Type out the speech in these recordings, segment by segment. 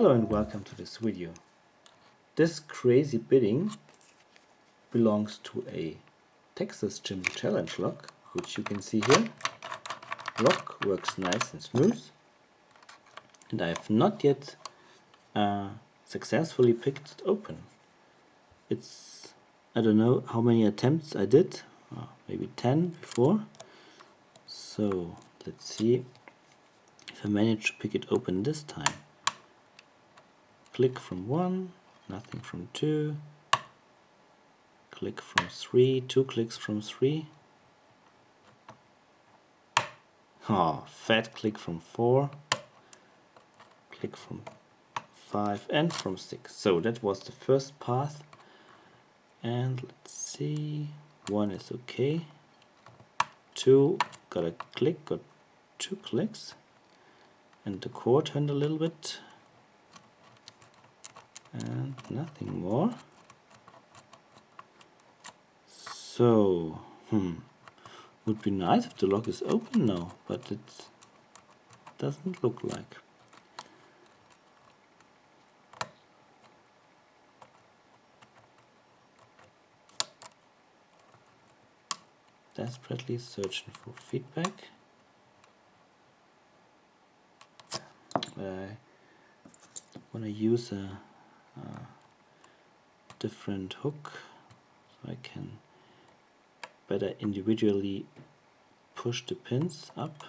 Hello and welcome to this video. This crazy bidding belongs to a Texas Gym Challenge lock, which you can see here. Lock works nice and smooth, and I have not yet successfully picked it open. I don't know how many attempts I did, maybe 10 before. So let's see if I manage to pick it open this time. Click from 1, nothing from 2, click from 3, 2 clicks from 3. Fat click from 4, click from 5 and from 6. So that was the first path. And let's see, 1 is okay. 2, got a click, got 2 clicks. And the core turned a little bit. And nothing more. So, would be nice if the lock is open now, but it doesn't look like. Desperately searching for feedback. But I want to use a different hook so I can better individually push the pins up.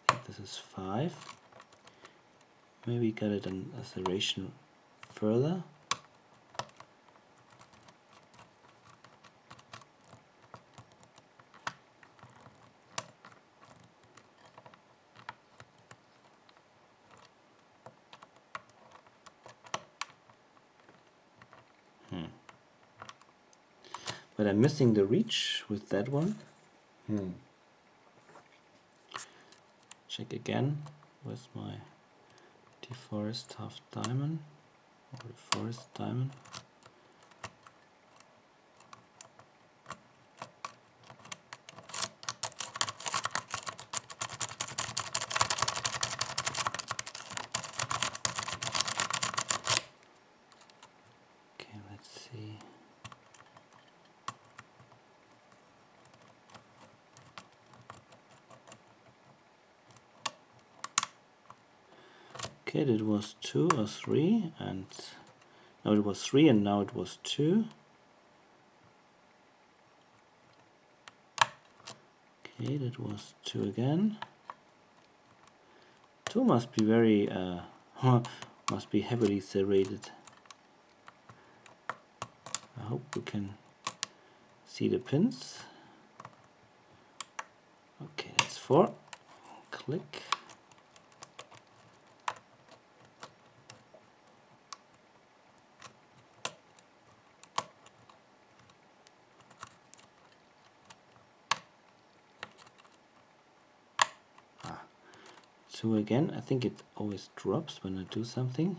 I think this is 5. Maybe get it an acceleration further. But I'm missing the reach with that one. Check again with my deforest half diamond or the forest diamond. Okay, let's see. Okay, that was 2 or 3, and no, it was 3 and now it was 2. Okay, that was 2 again. 2 must be very must be heavily serrated. I hope we can see the pins. Okay, that's 4. Click. So again, I think it always drops when I do something.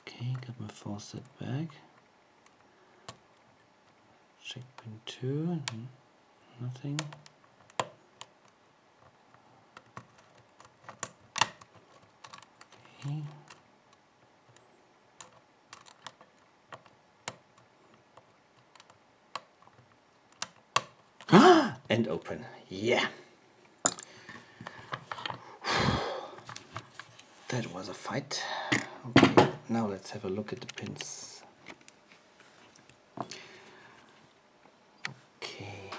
Okay, got my faucet back. Check pin 2, nothing. Okay. And open. Yeah. That was a fight. Okay, now let's have a look at the pins. Okay.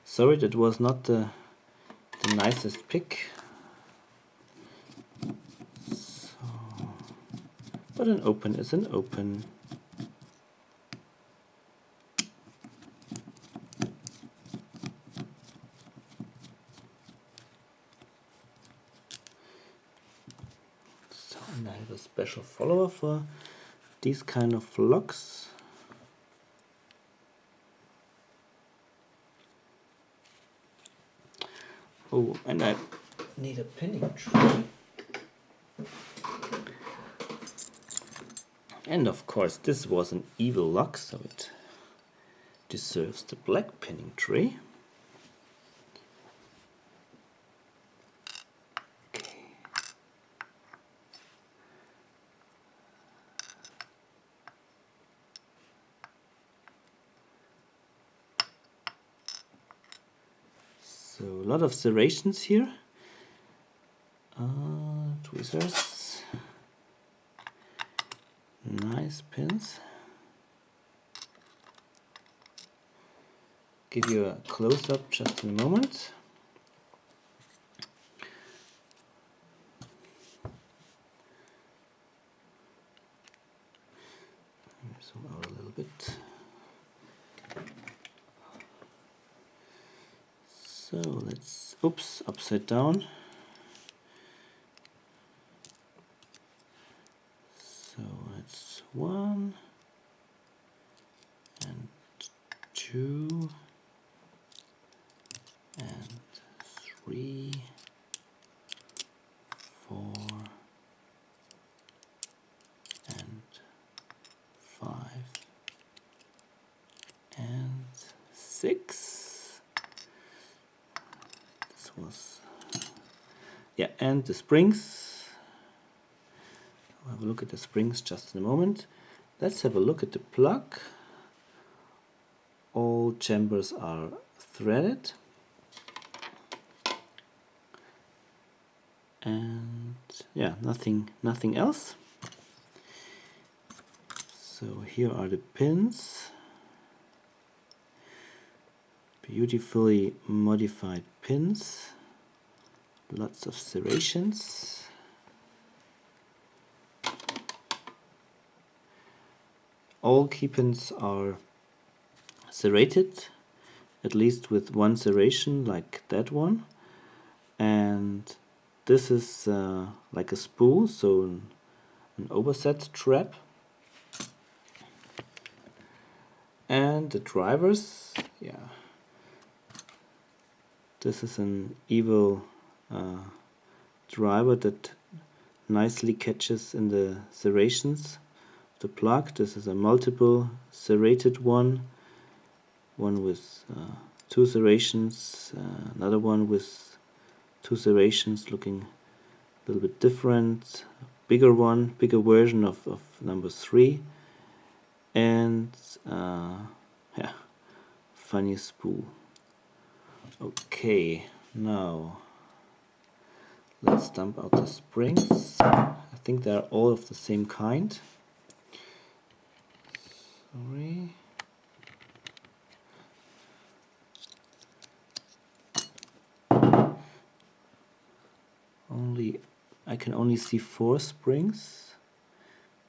Sorry, that was not the nicest pick. So but an open is an open. So, and I have a special follower for these kind of locks. Oh, and I need a pinning tree. And of course this was an evil lock, so it deserves the black pinning tree. Okay. So a lot of serrations here. Tweezers. Nice pins. Give you a close-up just in a moment. Zoom out a little bit. So let's, oops, upside down. So it's 1 and 2 and 3, 4 and 5 and 6. This was, yeah, and the springs. I'll have a look at the springs just in a moment. Let's have a look at the plug. All chambers are threaded. And yeah, nothing else. So here are the pins. Beautifully modified pins. Lots of serrations. All key pins are serrated, at least with one serration like that one. And this is like a spool, so an overset trap. And the drivers, yeah. This is an evil driver that nicely catches in the serrations. The plug. This is a multiple serrated one with 2 serrations, another one with 2 serrations looking a little bit different, bigger version of number 3, and yeah, funny spool. Okay, now let's dump out the springs. I think they are all of the same kind. Sorry. I can only see 4 springs.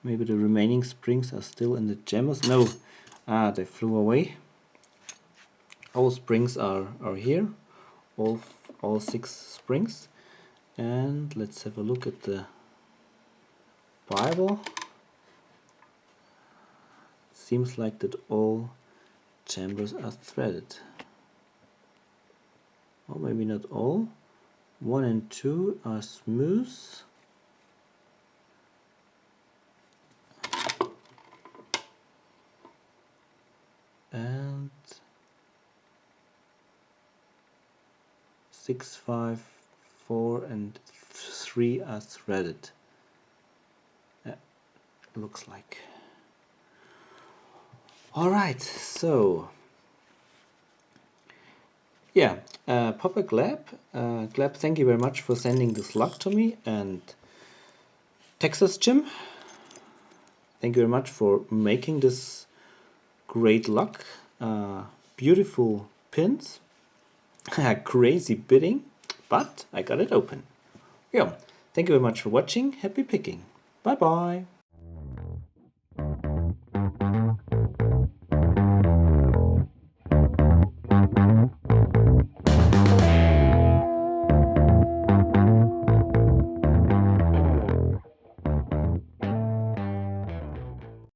Maybe the remaining springs are still in the jammers. No, they flew away. All springs are here. All 6 springs. And let's have a look at the Bible. Seems like that all chambers are threaded. Or maybe not all. 1 and 2 are smooth. And 6, 5, 4 and 3 are threaded. Yeah, looks like. Alright, so yeah, Papa Gleb, thank you very much for sending this lock to me, and Texas Jim, thank you very much for making this great lock. Beautiful pins, crazy bidding, but I got it open. Yeah, thank you very much for watching. Happy picking. Bye bye.